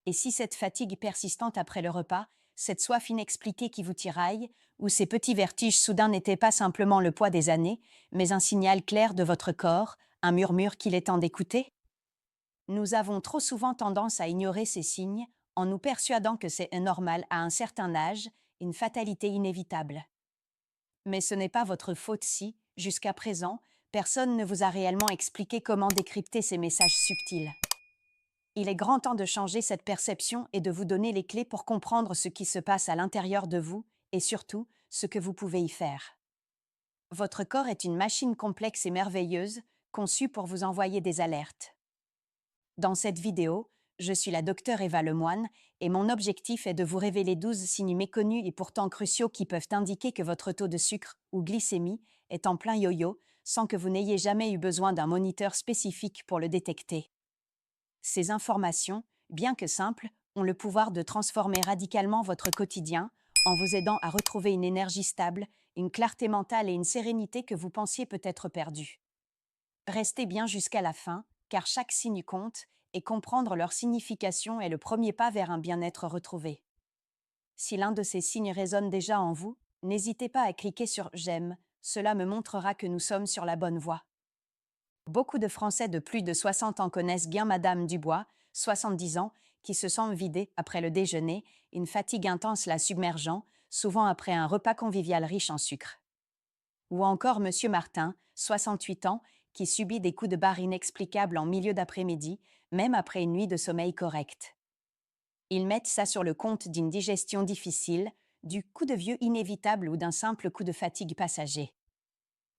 Et si cette fatigue persistante après le repas, cette soif inexpliquée qui vous tiraille, ou ces petits vertiges soudains n'étaient pas simplement le poids des années, mais un signal clair de votre corps, un murmure qu'il est temps d'écouter? Nous avons trop souvent tendance à ignorer ces signes en nous persuadant que c'est normal à un certain âge, une fatalité inévitable. Mais ce n'est pas votre faute si, jusqu'à présent, personne ne vous a réellement expliqué comment décrypter ces messages subtils. Il est grand temps de changer cette perception et de vous donner les clés pour comprendre ce qui se passe à l'intérieur de vous et surtout ce que vous pouvez y faire. Votre corps est une machine complexe et merveilleuse, conçue pour vous envoyer des alertes. Dans cette vidéo, je suis la docteure Eva Lemoine et mon objectif est de vous révéler 12 signes méconnus et pourtant cruciaux qui peuvent indiquer que votre taux de sucre ou glycémie est en plein yo-yo sans que vous n'ayez jamais eu besoin d'un moniteur spécifique pour le détecter. Ces informations, bien que simples, ont le pouvoir de transformer radicalement votre quotidien en vous aidant à retrouver une énergie stable, une clarté mentale et une sérénité que vous pensiez peut-être perdue. Restez bien jusqu'à la fin, car chaque signe compte et comprendre leur signification est le premier pas vers un bien-être retrouvé. Si l'un de ces signes résonne déjà en vous, n'hésitez pas à cliquer sur J'aime, cela me montrera que nous sommes sur la bonne voie. Beaucoup de Français de plus de 60 ans connaissent bien Madame Dubois, 70 ans, qui se sent vidée après le déjeuner, une fatigue intense la submergeant, souvent après un repas convivial riche en sucre. Ou encore Monsieur Martin, 68 ans, qui subit des coups de barre inexplicables en milieu d'après-midi, même après une nuit de sommeil correcte. Ils mettent ça sur le compte d'une digestion difficile, du coup de vieux inévitable ou d'un simple coup de fatigue passager.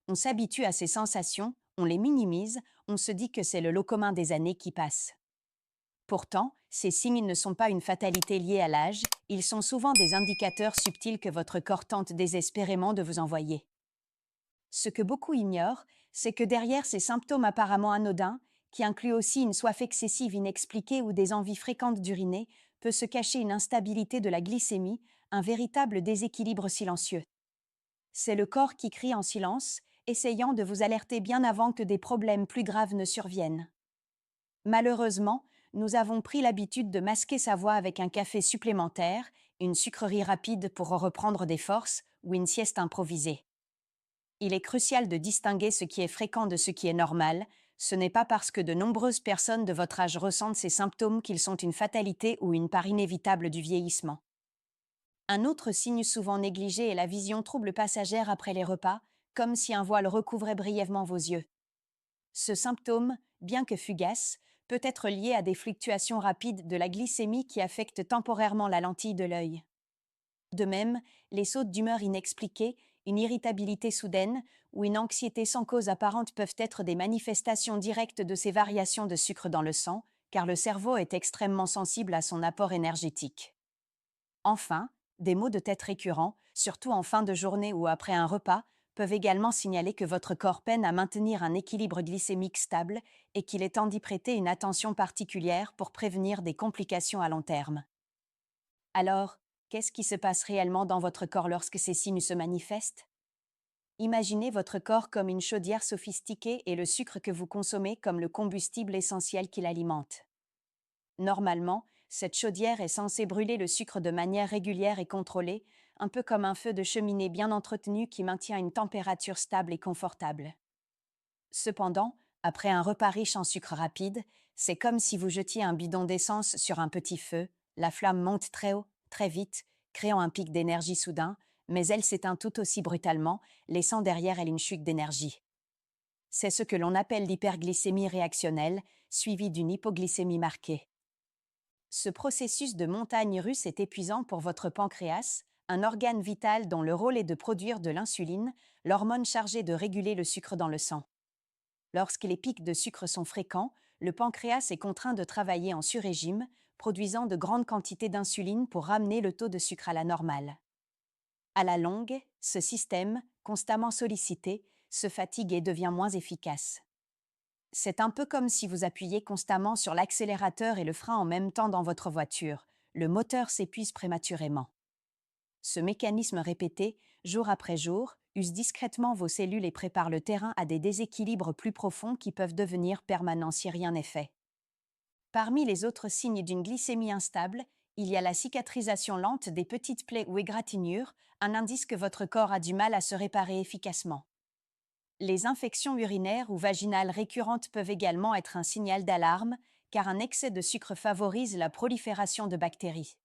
On s'habitue à ces sensations, on les minimise, on se dit que c'est le lot commun des années qui passent. Pourtant, ces signes ne sont pas une fatalité liée à l'âge, ils sont souvent des indicateurs subtils que votre corps tente désespérément de vous envoyer. Ce que beaucoup ignorent, c'est que derrière ces symptômes apparemment anodins, qui incluent aussi une soif excessive inexpliquée ou des envies fréquentes d'uriner, peut se cacher une instabilité de la glycémie, un véritable déséquilibre silencieux. C'est le corps qui crie en silence, essayant de vous alerter bien avant que des problèmes plus graves ne surviennent. Malheureusement, nous avons pris l'habitude de masquer sa voix avec un café supplémentaire, une sucrerie rapide pour reprendre des forces ou une sieste improvisée. Il est crucial de distinguer ce qui est fréquent de ce qui est normal. Ce n'est pas parce que de nombreuses personnes de votre âge ressentent ces symptômes qu'ils sont une fatalité ou une part inévitable du vieillissement. Un autre signe souvent négligé est la vision trouble passagère après les repas, comme si un voile recouvrait brièvement vos yeux. Ce symptôme, bien que fugace, peut être lié à des fluctuations rapides de la glycémie qui affectent temporairement la lentille de l'œil. De même, les sautes d'humeur inexpliquées, une irritabilité soudaine ou une anxiété sans cause apparente peuvent être des manifestations directes de ces variations de sucre dans le sang, car le cerveau est extrêmement sensible à son apport énergétique. Enfin, des maux de tête récurrents, surtout en fin de journée ou après un repas, peuvent également signaler que votre corps peine à maintenir un équilibre glycémique stable et qu'il est temps d'y prêter une attention particulière pour prévenir des complications à long terme. Alors, qu'est-ce qui se passe réellement dans votre corps lorsque ces signes se manifestent? Imaginez votre corps comme une chaudière sophistiquée et le sucre que vous consommez comme le combustible essentiel qui l'alimente. Normalement, cette chaudière est censée brûler le sucre de manière régulière et contrôlée, un peu comme un feu de cheminée bien entretenu qui maintient une température stable et confortable. Cependant, après un repas riche en sucre rapide, c'est comme si vous jetiez un bidon d'essence sur un petit feu, la flamme monte très haut, très vite, créant un pic d'énergie soudain, mais elle s'éteint tout aussi brutalement, laissant derrière elle une chute d'énergie. C'est ce que l'on appelle l'hyperglycémie réactionnelle, suivie d'une hypoglycémie marquée. Ce processus de montagne russe est épuisant pour votre pancréas, un organe vital dont le rôle est de produire de l'insuline, l'hormone chargée de réguler le sucre dans le sang. Lorsque les pics de sucre sont fréquents, le pancréas est contraint de travailler en surrégime, produisant de grandes quantités d'insuline pour ramener le taux de sucre à la normale. À la longue, ce système, constamment sollicité, se fatigue et devient moins efficace. C'est un peu comme si vous appuyiez constamment sur l'accélérateur et le frein en même temps dans votre voiture. Le moteur s'épuise prématurément. Ce mécanisme répété, jour après jour, use discrètement vos cellules et prépare le terrain à des déséquilibres plus profonds qui peuvent devenir permanents si rien n'est fait. Parmi les autres signes d'une glycémie instable, il y a la cicatrisation lente des petites plaies ou égratignures, un indice que votre corps a du mal à se réparer efficacement. Les infections urinaires ou vaginales récurrentes peuvent également être un signal d'alarme, car un excès de sucre favorise la prolifération de bactéries.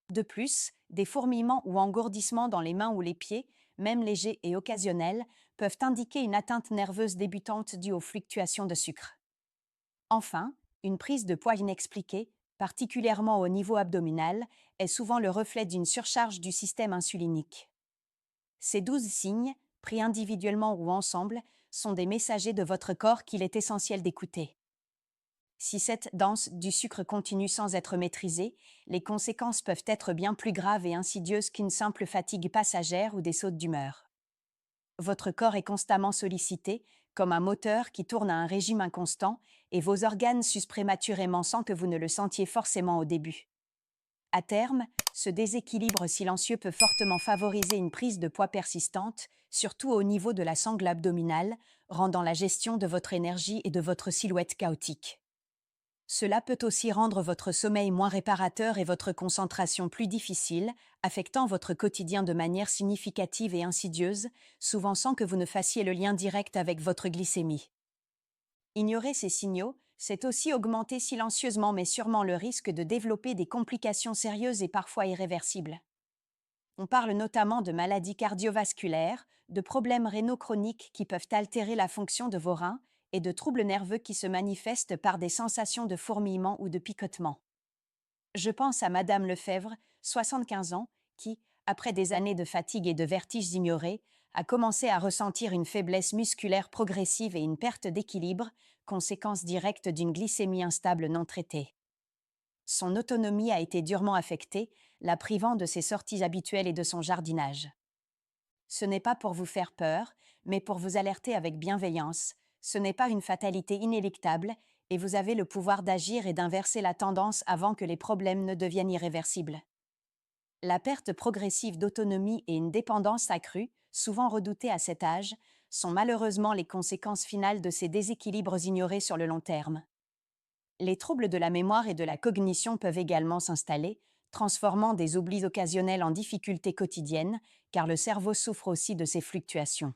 De plus, des fourmillements ou engourdissements dans les mains ou les pieds, même légers et occasionnels, peuvent indiquer une atteinte nerveuse débutante due aux fluctuations de sucre. Enfin, une prise de poids inexpliquée, particulièrement au niveau abdominal, est souvent le reflet d'une surcharge du système insulinique. Ces 12 signes, pris individuellement ou ensemble, sont des messagers de votre corps qu'il est essentiel d'écouter. Si cette danse du sucre continue sans être maîtrisée, les conséquences peuvent être bien plus graves et insidieuses qu'une simple fatigue passagère ou des sautes d'humeur. Votre corps est constamment sollicité, comme un moteur qui tourne à un régime inconstant, et vos organes s'usent prématurément sans que vous ne le sentiez forcément au début. À terme, ce déséquilibre silencieux peut fortement favoriser une prise de poids persistante, surtout au niveau de la sangle abdominale, rendant la gestion de votre énergie et de votre silhouette chaotique. Cela peut aussi rendre votre sommeil moins réparateur et votre concentration plus difficile, affectant votre quotidien de manière significative et insidieuse, souvent sans que vous ne fassiez le lien direct avec votre glycémie. Ignorer ces signaux, c'est aussi augmenter silencieusement mais sûrement le risque de développer des complications sérieuses et parfois irréversibles. On parle notamment de maladies cardiovasculaires, de problèmes rénaux chroniques qui peuvent altérer la fonction de vos reins et de troubles nerveux qui se manifestent par des sensations de fourmillement ou de picotement. Je pense à Madame Lefèvre, 75 ans, qui, après des années de fatigue et de vertiges ignorés, a commencé à ressentir une faiblesse musculaire progressive et une perte d'équilibre, conséquence directe d'une glycémie instable non traitée. Son autonomie a été durement affectée, la privant de ses sorties habituelles et de son jardinage. Ce n'est pas pour vous faire peur, mais pour vous alerter avec bienveillance. Ce n'est pas une fatalité inéluctable, et vous avez le pouvoir d'agir et d'inverser la tendance avant que les problèmes ne deviennent irréversibles. La perte progressive d'autonomie et une dépendance accrue, souvent redoutées à cet âge, sont malheureusement les conséquences finales de ces déséquilibres ignorés sur le long terme. Les troubles de la mémoire et de la cognition peuvent également s'installer, transformant des oublis occasionnels en difficultés quotidiennes, car le cerveau souffre aussi de ces fluctuations.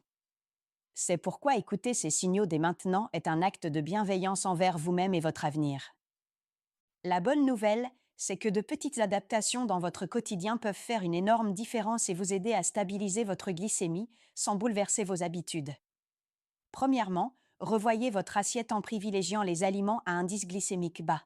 C'est pourquoi écouter ces signaux dès maintenant est un acte de bienveillance envers vous-même et votre avenir. La bonne nouvelle, c'est que de petites adaptations dans votre quotidien peuvent faire une énorme différence et vous aider à stabiliser votre glycémie sans bouleverser vos habitudes. Premièrement, revoyez votre assiette en privilégiant les aliments à indice glycémique bas.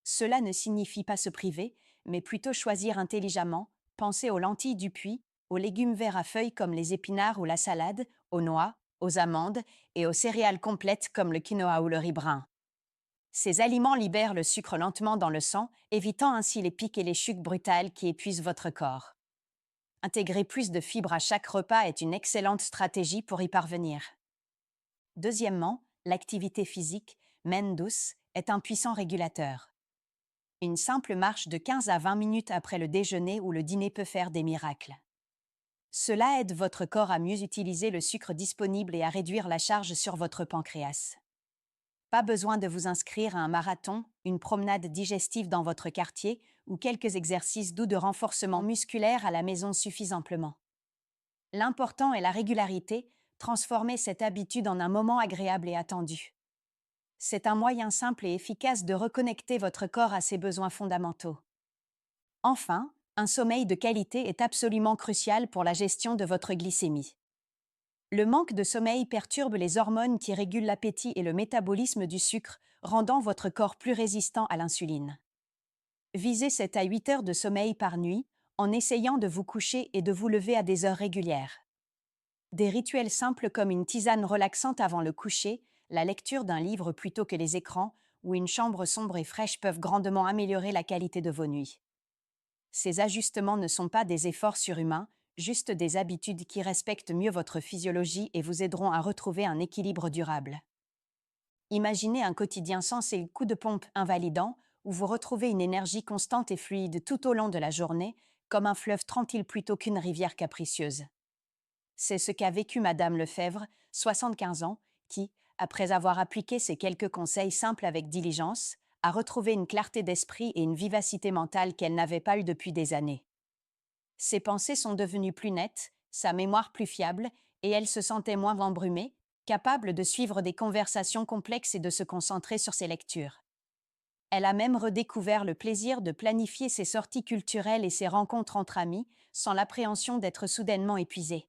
Cela ne signifie pas se priver, mais plutôt choisir intelligemment, penser aux lentilles du puits, aux légumes verts à feuilles comme les épinards ou la salade, aux noix, aux amandes et aux céréales complètes comme le quinoa ou le riz brun. Ces aliments libèrent le sucre lentement dans le sang, évitant ainsi les pics et les chutes brutales qui épuisent votre corps. Intégrer plus de fibres à chaque repas est une excellente stratégie pour y parvenir. Deuxièmement, l'activité physique, même douce, est un puissant régulateur. Une simple marche de 15 à 20 minutes après le déjeuner ou le dîner peut faire des miracles. Cela aide votre corps à mieux utiliser le sucre disponible et à réduire la charge sur votre pancréas. Pas besoin de vous inscrire à un marathon, une promenade digestive dans votre quartier ou quelques exercices doux de renforcement musculaire à la maison suffisent amplement. L'important est la régularité, transformer cette habitude en un moment agréable et attendu. C'est un moyen simple et efficace de reconnecter votre corps à ses besoins fondamentaux. Enfin, un sommeil de qualité est absolument crucial pour la gestion de votre glycémie. Le manque de sommeil perturbe les hormones qui régulent l'appétit et le métabolisme du sucre, rendant votre corps plus résistant à l'insuline. Visez 7 à 8 heures de sommeil par nuit, en essayant de vous coucher et de vous lever à des heures régulières. Des rituels simples comme une tisane relaxante avant le coucher, la lecture d'un livre plutôt que les écrans, ou une chambre sombre et fraîche peuvent grandement améliorer la qualité de vos nuits. Ces ajustements ne sont pas des efforts surhumains, juste des habitudes qui respectent mieux votre physiologie et vous aideront à retrouver un équilibre durable. Imaginez un quotidien sans ces coups de pompe invalidants, où vous retrouvez une énergie constante et fluide tout au long de la journée, comme un fleuve tranquille plutôt qu'une rivière capricieuse. C'est ce qu'a vécu Madame Lefèvre, 75 ans, qui, après avoir appliqué ces quelques conseils simples avec diligence, à retrouver une clarté d'esprit et une vivacité mentale qu'elle n'avait pas eue depuis des années. Ses pensées sont devenues plus nettes, sa mémoire plus fiable, et elle se sentait moins embrumée, capable de suivre des conversations complexes et de se concentrer sur ses lectures. Elle a même redécouvert le plaisir de planifier ses sorties culturelles et ses rencontres entre amis, sans l'appréhension d'être soudainement épuisée.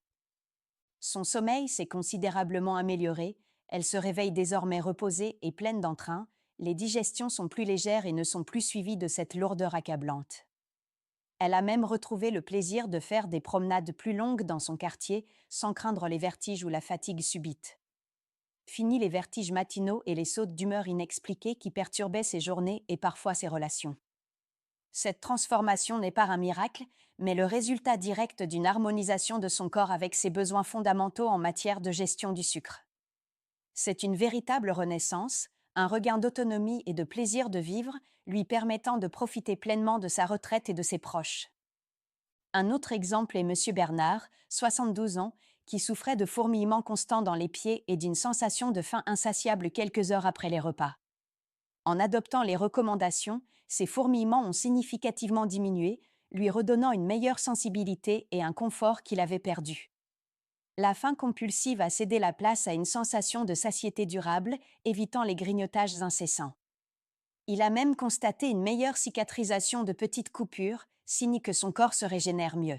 Son sommeil s'est considérablement amélioré, elle se réveille désormais reposée et pleine d'entrain, les digestions sont plus légères et ne sont plus suivies de cette lourdeur accablante. Elle a même retrouvé le plaisir de faire des promenades plus longues dans son quartier, sans craindre les vertiges ou la fatigue subite. Fini les vertiges matinaux et les sautes d'humeur inexpliquées qui perturbaient ses journées et parfois ses relations. Cette transformation n'est pas un miracle, mais le résultat direct d'une harmonisation de son corps avec ses besoins fondamentaux en matière de gestion du sucre. C'est une véritable renaissance, un regain d'autonomie et de plaisir de vivre, lui permettant de profiter pleinement de sa retraite et de ses proches. Un autre exemple est M. Bernard, 72 ans, qui souffrait de fourmillements constants dans les pieds et d'une sensation de faim insatiable quelques heures après les repas. En adoptant les recommandations, ces fourmillements ont significativement diminué, lui redonnant une meilleure sensibilité et un confort qu'il avait perdu. La faim compulsive a cédé la place à une sensation de satiété durable, évitant les grignotages incessants. Il a même constaté une meilleure cicatrisation de petites coupures, signe que son corps se régénère mieux.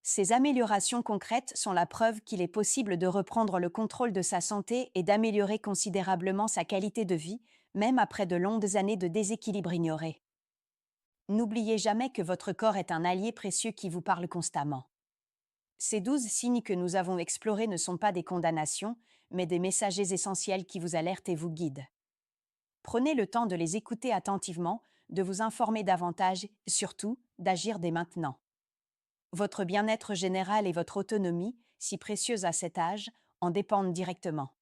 Ces améliorations concrètes sont la preuve qu'il est possible de reprendre le contrôle de sa santé et d'améliorer considérablement sa qualité de vie, même après de longues années de déséquilibre ignoré. N'oubliez jamais que votre corps est un allié précieux qui vous parle constamment. Ces 12 signes que nous avons explorés ne sont pas des condamnations, mais des messagers essentiels qui vous alertent et vous guident. Prenez le temps de les écouter attentivement, de vous informer davantage, et surtout, d'agir dès maintenant. Votre bien-être général et votre autonomie, si précieuse à cet âge, en dépendent directement.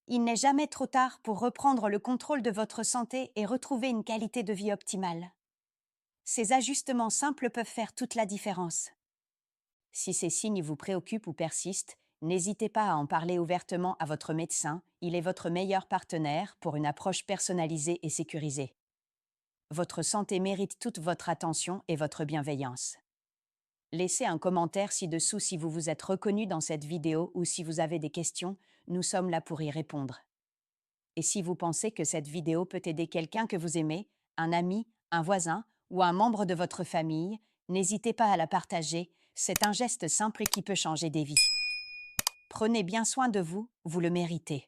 Il n'est jamais trop tard pour reprendre le contrôle de votre santé et retrouver une qualité de vie optimale. Ces ajustements simples peuvent faire toute la différence. Si ces signes vous préoccupent ou persistent, n'hésitez pas à en parler ouvertement à votre médecin, il est votre meilleur partenaire pour une approche personnalisée et sécurisée. Votre santé mérite toute votre attention et votre bienveillance. Laissez un commentaire ci-dessous si vous vous êtes reconnu dans cette vidéo ou si vous avez des questions, nous sommes là pour y répondre. Et si vous pensez que cette vidéo peut aider quelqu'un que vous aimez, un ami, un voisin ou un membre de votre famille, n'hésitez pas à la partager, c'est un geste simple qui peut changer des vies. Prenez bien soin de vous, vous le méritez.